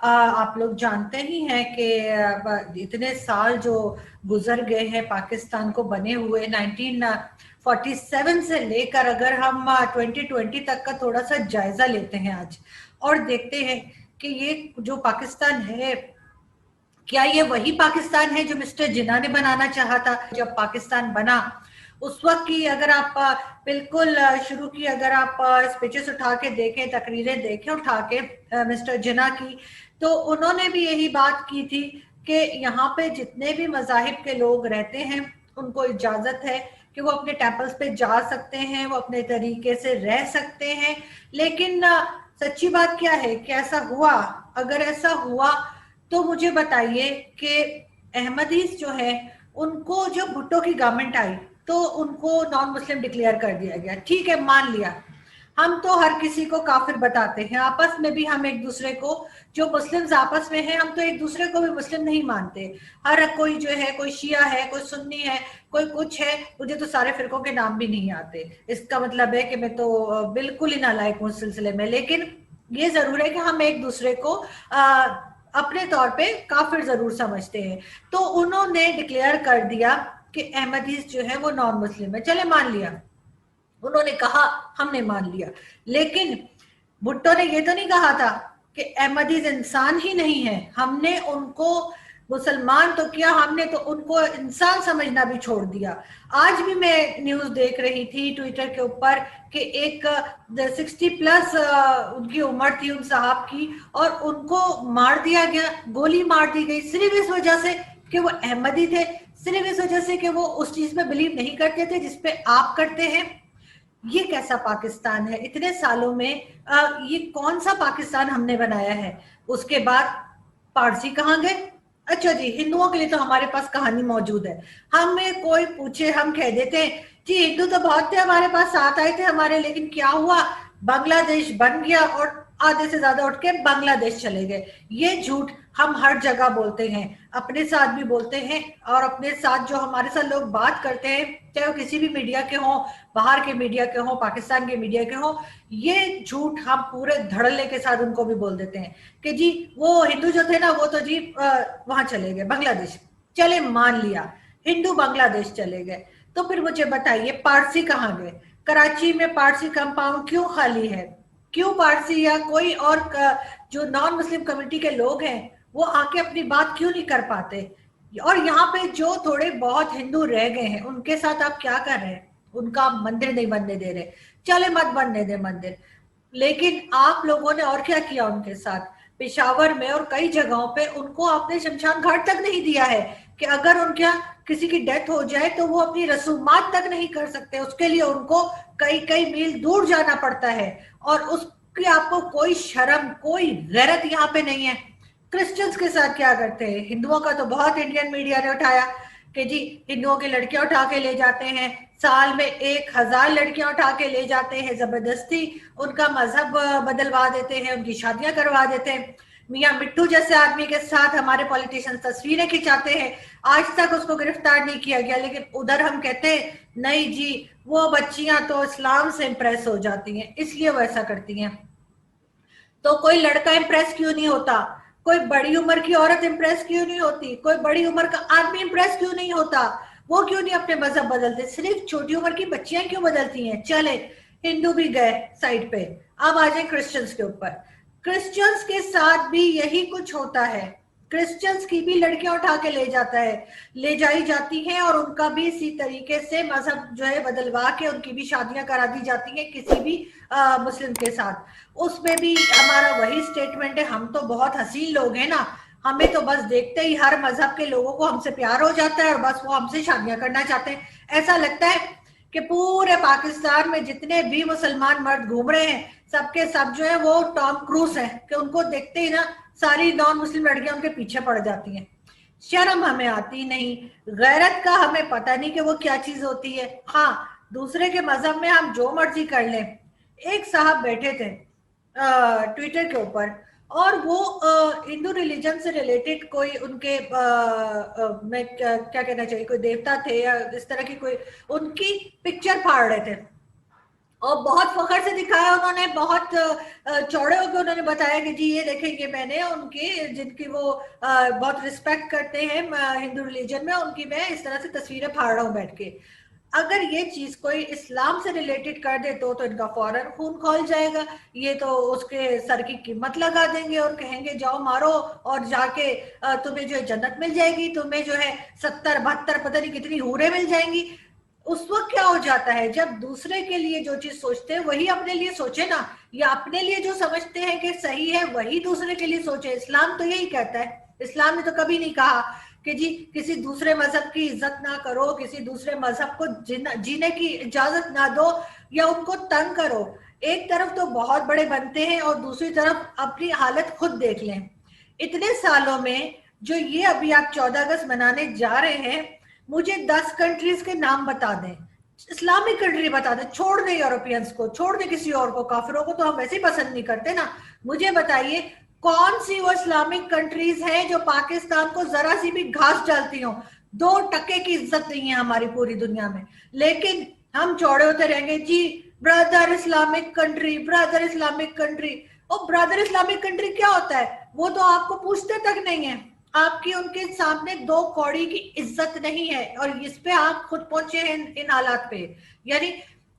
आप लोग जानते ही हैं कि इतने साल जो गुजर गए हैं पाकिस्तान को बने हुए, 1947 से लेकर अगर हम 2020 तक का थोड़ा सा जायजा लेते हैं आज और देखते हैं कि ये जो पाकिस्तान है, क्या ये वही पाकिस्तान है जो मिस्टर जिन्ना ने बनाना चाहा था जब पाकिस्तान बना? उस वक्त की अगर आप बिल्कुल शुरू की अगर आप स्पीचेस उठा के देखें, तकरीरें देखें उठा के मिस्टर जिन्ना की, तो उन्होंने भी यही बात की थी कि यहाँ पे जितने भी मजाहिब के लोग रहते हैं उनको इजाजत है कि वो अपने टेम्पल्स पे जा सकते हैं, वो अपने तरीके से रह सकते हैं। लेकिन सच्ची बात क्या है कि ऐसा हुआ? अगर ऐसा हुआ तो मुझे बताइए कि अहमदीस जो है उनको जब भुट्टो की गवर्नमेंट आई तो उनको नॉन मुस्लिम डिक्लेयर कर दिया गया। ठीक है, मान लिया। हम तो हर किसी को काफिर बताते हैं, आपस में भी हम एक दूसरे को, जो मुस्लिम्स आपस में हैं, हम तो एक दूसरे को भी मुस्लिम नहीं मानते। हर कोई जो है, कोई शिया है, कोई सुन्नी है, कोई कुछ है। मुझे तो सारे फिरकों के नाम भी नहीं आते। इसका मतलब है कि मैं तो बिल्कुल ही नालायक हूँ इस सिलसिले में। लेकिन ये जरूर है कि हम एक दूसरे को अपने तौर पे काफिर जरूर समझते हैं। तो उन्होंने डिक्लेयर कर दिया कि अहमदीस जो है वो नॉन मुस्लिम है। चले, मान लिया, उन्होंने कहा, हमने मान लिया। लेकिन भुट्टो ने ये तो नहीं कहा था कि अहमदीज इंसान ही नहीं है। हमने उनको मुसलमान तो किया, हमने तो उनको इंसान समझना भी छोड़ दिया। आज भी मैं न्यूज देख रही थी ट्विटर के ऊपर कि एक 60+ उनकी उम्र थी उन साहब की, और उनको मार दिया गया, गोली मार दी गई सिर्फ इस वजह से कि वो अहमदी थे, सिर्फ इस वजह से कि वो उस चीज में बिलीव नहीं करते थे जिसपे आप करते हैं। ये कैसा पाकिस्तान है इतने सालों में? ये कौन सा पाकिस्तान हमने बनाया है? उसके बाद पारसी कहाँ गए? अच्छा जी, हिंदुओं के लिए तो हमारे पास कहानी मौजूद है। हमें कोई पूछे हम कह देते हैं जी हिंदू तो बहुत थे हमारे पास, साथ आए थे हमारे, लेकिन क्या हुआ? बांग्लादेश बन गया और आधे से ज्यादा उठ के बांग्लादेश चले गए। ये झूठ हम हर जगह बोलते हैं, अपने साथ भी बोलते हैं, और अपने साथ जो हमारे साथ लोग बात करते हैं, चाहे वो किसी भी मीडिया के हों, बाहर के मीडिया के हों, पाकिस्तान के मीडिया के हों, ये झूठ हम पूरे धड़ल्ले के साथ उनको भी बोल देते हैं कि जी वो हिंदू जो थे ना वो तो जी वहां चले गए बांग्लादेश। चले, मान लिया हिंदू बांग्लादेश चले गए, तो फिर मुझे बताइए पारसी कहाँ गए? कराची में पारसी कंपाउंड क्यों खाली है? क्यों पारसी या कोई और जो नॉन मुस्लिम कम्युनिटी के लोग हैं वो आके अपनी बात क्यों नहीं कर पाते? और यहाँ पे जो थोड़े बहुत हिंदू रह गए हैं उनके साथ आप क्या कर रहे हैं? उनका मंदिर नहीं बनने दे रहे। चले, मत बनने दे मंदिर, लेकिन आप लोगों ने और क्या किया उनके साथ? पेशावर में और कई जगहों पे उनको आपने शमशान घाट तक नहीं दिया है कि अगर उनका किसी की डेथ हो जाए तो वो अपनी रसूमात तक नहीं कर सकते, उसके लिए उनको कई कई मील दूर जाना पड़ता है, और उसकी आपको कोई शर्म, कोई गैरत यहाँ पे नहीं है। क्रिश्चियंस के साथ क्या करते हैं? हिंदुओं का तो बहुत इंडियन मीडिया ने उठाया कि जी हिंदुओं की लड़कियां उठा के ले जाते हैं, साल में 1000 लड़कियां उठा के ले जाते हैं, जबरदस्ती उनका मजहब बदलवा देते हैं, उनकी शादियां करवा देते हैं। मियां मिट्टू जैसे आदमी के साथ हमारे पॉलिटिशियन तस्वीरें खिंचाते हैं, आज तक उसको गिरफ्तार नहीं किया गया, लेकिन उधर हम कहते हैं नहीं जी वो बच्चियां तो इस्लाम से इंप्रेस हो जाती हैं इसलिए वो ऐसा करती हैं। तो कोई लड़का इंप्रेस क्यों नहीं होता? कोई बड़ी उम्र की औरत इंप्रेस क्यों नहीं होती? कोई बड़ी उम्र का आदमी इंप्रेस क्यों नहीं होता? वो क्यों नहीं अपने मजहब बदलते? सिर्फ छोटी उम्र की बच्चियां क्यों बदलती हैं? चले, हिंदू भी गए साइड पे, अब आ जाए क्रिश्चियंस के ऊपर। क्रिश्चियंस के साथ भी यही कुछ होता है। क्रिश्चियंस की भी लड़कियां उठा के ले जाता है, ले जाई जाती हैं, और उनका भी इसी तरीके से मजहब जो है बदलवा के उनकी भी शादियां करा दी जाती हैं किसी भी मुस्लिम के साथ। उसमें भी हमारा वही स्टेटमेंट है, हम तो बहुत हसीन लोग हैं ना, हमें तो बस देखते ही हर मजहब के लोगों को हमसे प्यार हो जाता है और बस वो हमसे शादियां करना चाहते हैं। ऐसा लगता है कि पूरे पाकिस्तान में जितने भी मुसलमान मर्द घूम रहे हैं सबके सब जो है वो टॉम क्रूज है कि उनको देखते ही ना सारी नॉन मुस्लिम लड़कियां उनके पीछे पड़ जाती हैं। शर्म हमें आती नहीं, गैरत का हमें पता नहीं कि वो क्या चीज होती है। हाँ, दूसरे के मजहब में हम जो मर्जी कर लें। एक साहब बैठे थे ट्विटर के ऊपर, और वो हिंदू रिलीजन से रिलेटेड कोई उनके मैं क्या कहना चाहिए, कोई देवता थे या इस तरह की कोई उनकी पिक्चर फाड़ रहे थे, और बहुत फखर से दिखाया उन्होंने, बहुत चौड़े होकर उन्होंने बताया कि जी ये देखेंगे मैंने उनकी, जिनकी वो बहुत रिस्पेक्ट करते हैं हिंदू रिलीजन में, उनकी मैं इस तरह से तस्वीरें फाड़ रहा हूँ बैठ के। अगर ये चीज कोई इस्लाम से रिलेटेड कर दे तो इनका फौरन खून खौल जाएगा। ये तो उसके सर की कीमत लगा देंगे और कहेंगे जाओ मारो और जाके तुम्हें जो है जन्नत मिल जाएगी, तुम्हें जो है 70 72 पता नहीं कितनी हूरें मिल जाएंगी। उस वक्त क्या हो जाता है, जब दूसरे के लिए जो चीज सोचते हैं वही अपने लिए सोचे ना, या अपने लिए जो समझते हैं कि सही है वही दूसरे के लिए सोचे। इस्लाम तो यही कहता है, इस्लाम ने तो कभी नहीं कहा कि जी किसी दूसरे मजहब की इज्जत ना करो, किसी दूसरे मजहब को जीने की इजाजत ना दो या उनको तंग करो। एक तरफ तो बहुत बड़े बनते हैं और दूसरी तरफ अपनी हालत खुद देख लें। इतने सालों में जो ये अभी आप 14 अगस्त मनाने जा रहे हैं, मुझे 10 कंट्रीज के नाम बता दें, इस्लामिक कंट्री बता दें, छोड़ दें यूरोपियंस को, छोड़ दें किसी और को, काफिरों को तो हम वैसे ही पसंद नहीं करते ना। मुझे बताइए कौन सी वो इस्लामिक कंट्रीज हैं जो पाकिस्तान को जरा सी भी घास डालती हो। 2 टके की इज्जत नहीं है हमारी पूरी दुनिया में, लेकिन हम चौड़े होते रहेंगे जी brother Islamic country, brother Islamic country. और ब्रदर इस्लामिक कंट्री क्या होता है वो तो आपको पूछते तक नहीं है। आपकी उनके सामने 2 कौड़ी की इज्जत नहीं है, और इस पे आप खुद पहुंचे हैं इन हालात पे। यानी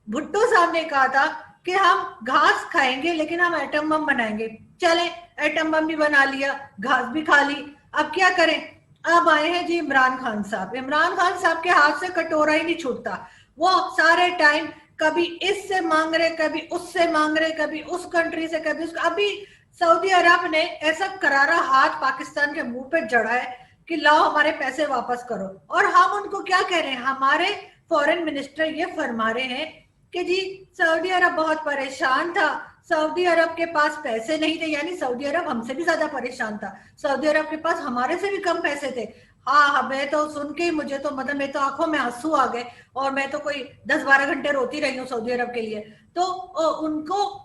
भुट्टो साहब ने कहा था कि हम घास खाएंगे लेकिन हम एटम बम बनाएंगे। चले एटम बम भी बना लिया, घास भी खा ली, अब क्या करें। अब आए हैं जी इमरान खान साहब। इमरान खान साहब के हाथ से कटोरा ही नहीं छूटता। वो सारे टाइम कभी इससे मांग रहे, कभी उससे मांग रहे, कभी उस कंट्री से, कभी उस। अभी सऊदी अरब ने ऐसा करारा हाथ पाकिस्तान के मुंह पे जड़ा है कि लाओ हमारे पैसे वापस करो, और हम उनको क्या कह रहे हैं, हमारे फॉरेन मिनिस्टर ये फरमा रहे हैं कि जी सऊदी अरब बहुत परेशान था, सऊदी अरब के पास पैसे नहीं थे। यानी सऊदी अरब हमसे भी ज्यादा परेशान था, सऊदी अरब के पास हमारे से भी कम पैसे थे। हाँ, मैं तो सुन के मुझे तो मतलब मेरे तो आंखों में आंसू आ गए, और मैं तो कोई 10 12 घंटे रोती रही हूँ सऊदी अरब के लिए। तो उनको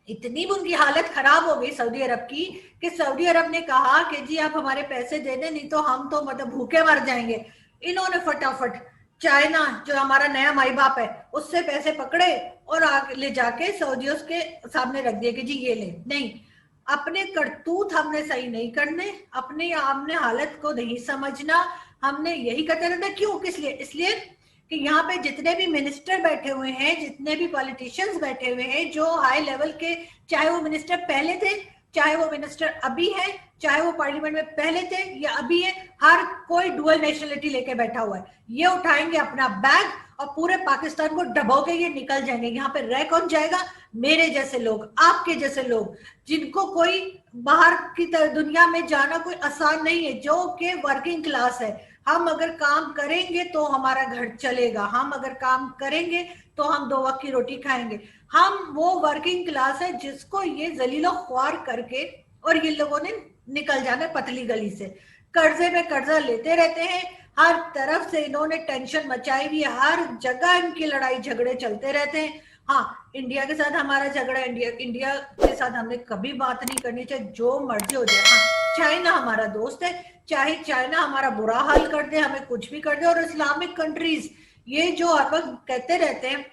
इतनी उनकी हालत खराब हो गई सऊदी अरब की कि सऊदी अरब ने कहा कि जी आप हमारे पैसे दे दें, नहीं तो हम तो मतलब भूखे मर जाएंगे। इन्होंने फटाफट चाइना जो हमारा नया माई बाप है उससे पैसे पकड़े और आगे ले जाके सऊदियों के सामने रख दिए कि जी ये ले। नहीं, अपने करतूत हमने सही नहीं करने, अपने हमने हालत को नहीं समझना, हमने यही करते रहना। क्यों, किस लिए? इसलिए कि यहाँ पे जितने भी मिनिस्टर बैठे हुए हैं, जितने भी पॉलिटिशियंस बैठे हुए हैं जो हाई लेवल के, चाहे वो मिनिस्टर पहले थे, चाहे वो मिनिस्टर अभी है, चाहे वो पार्लियामेंट में पहले थे या अभी है, हर कोई डुअल नेशनलिटी लेके बैठा हुआ है। ये उठाएंगे अपना बैग और पूरे पाकिस्तान को डबो के ये निकल जाएंगे। यहाँ पे रह कौन जाएगा? मेरे जैसे लोग, आपके जैसे लोग, जिनको कोई बाहर की दुनिया में जाना कोई आसान नहीं है, जो कि वर्किंग क्लास है। हम अगर काम करेंगे तो हमारा घर चलेगा, हम अगर काम करेंगे तो हम 2 वक्त की रोटी खाएंगे। हम वो वर्किंग क्लास है जिसको ये जलीलो ख्वार करके और ये लोगों ने निकल जाना पतली गली से। कर्जे में कर्जा लेते रहते हैं, हर तरफ से इन्होंने टेंशन मचाई हुई है, हर जगह इनकी लड़ाई झगड़े चलते रहते हैं। हाँ, इंडिया के साथ हमारा झगड़ा, इंडिया के साथ हमने कभी बात नहीं करनी, चाहे जो मर्जी हो जाए। हाँ, चाइना हमारा दोस्त है, चाहे चाइना हमारा बुरा हाल कर दे, हमें कुछ भी कर दे। और इस्लामिक कंट्रीज ये जो हर वक्त कहते रहते हैं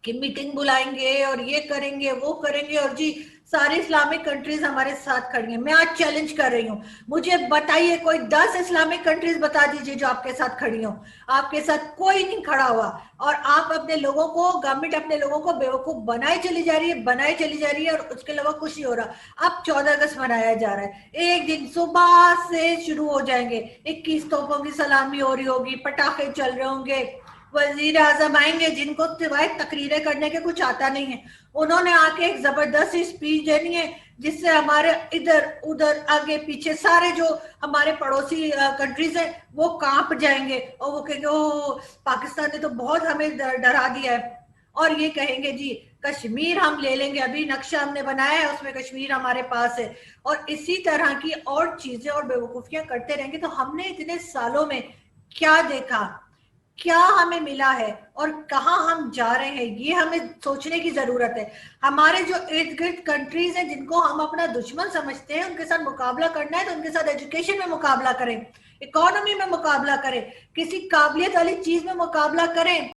कि मीटिंग बुलाएंगे और ये करेंगे वो करेंगे, और जी सारी इस्लामिक कंट्रीज हमारे साथ खड़ी हैं। मैं आज चैलेंज कर रही हूँ, मुझे बताइए कोई 10 इस्लामिक कंट्रीज बता दीजिए जो आपके साथ खड़ी हो। आपके साथ कोई नहीं खड़ा हुआ, और आप अपने लोगों को, गवर्नमेंट अपने लोगों को बेवकूफ बनाए चली जा रही है, बनाए चली जा रही है, और उसके अलावा कुछ नहीं हो रहा। अब 14 अगस्त मनाया जा रहा है, एक दिन सुबह से शुरू हो जाएंगे, 21 तोपों की सलामी हो रही होगी, पटाखे चल रहे होंगे, वजीर आजम आएंगे जिनको सिवाय तकरीरें करने के कुछ आता नहीं है। उन्होंने आके एक जबरदस्त स्पीच देनी है जिससे हमारे इधर उधर आगे पीछे सारे जो हमारे पड़ोसी कंट्रीज है वो कांप जाएंगे, और वो कहेंगे ओ पाकिस्तान ने तो बहुत हमें डरा दिया है। और ये कहेंगे जी कश्मीर हम ले लेंगे, अभी नक्शा हमने बनाया है उसमें कश्मीर हमारे पास है। और इसी तरह की और चीजें और बेवकूफियां करते रहेंगे। तो हमने इतने सालों में क्या देखा, क्या हमें मिला है और कहाँ हम जा रहे हैं, ये हमें सोचने की जरूरत है। हमारे जो इर्द गिर्द कंट्रीज हैं जिनको हम अपना दुश्मन समझते हैं, उनके साथ मुकाबला करना है तो उनके साथ एजुकेशन में मुकाबला करें, इकोनॉमी में मुकाबला करें, किसी काबिलियत वाली चीज में मुकाबला करें।